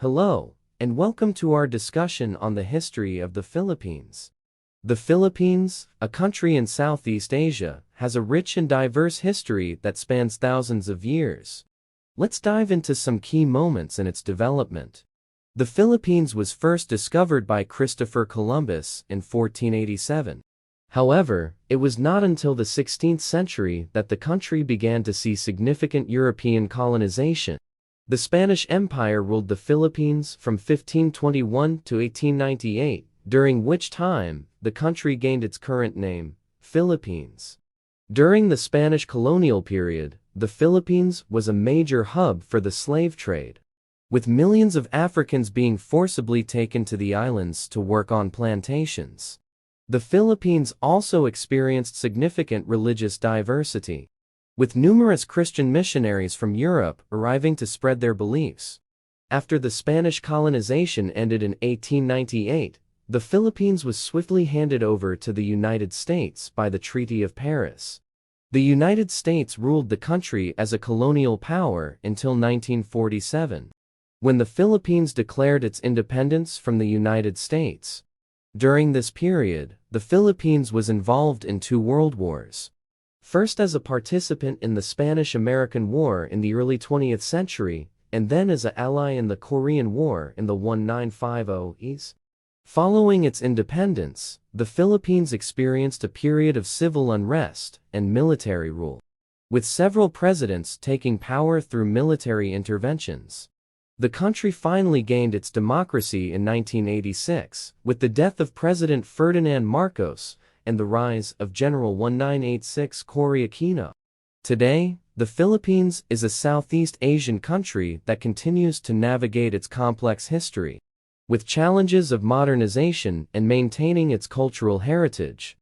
Hello, and welcome to our discussion on the history of the Philippines. The Philippines, a country in Southeast Asia, has a rich and diverse history that spans thousands of years. Let's dive into some key moments in its development. The Philippines was first discovered by Christopher Columbus in 1487. However, it was not until the 16th century that the country began to see significant European colonization. The Spanish Empire ruled the Philippines from 1521 to 1898, during which time the country gained its current name, Philippines. During the Spanish colonial period, the Philippines was a major hub for the slave trade, with millions of Africans being forcibly taken to the islands to work on plantations. The Philippines also experienced significant religious diversity, with numerous Christian missionaries from Europe arriving to spread their beliefs. After the Spanish colonization ended in 1898, the Philippines was swiftly handed over to the United States by the Treaty of Paris. The United States ruled the country as a colonial power until 1947, when the Philippines declared its independence from the United States. During this period, the Philippines was involved in two world wars. First as a participant in the Spanish-American War in the early 20th century, and then as an ally in the Korean War in the 1950s. Following its independence, the Philippines experienced a period of civil unrest and military rule, with several presidents taking power through military interventions. The country finally gained its democracy in 1986, with the death of President Ferdinand Marcos and the rise of General 1986 Cory Aquino. Today, the Philippines is a Southeast Asian country that continues to navigate its complex history, with challenges of modernization and maintaining its cultural heritage.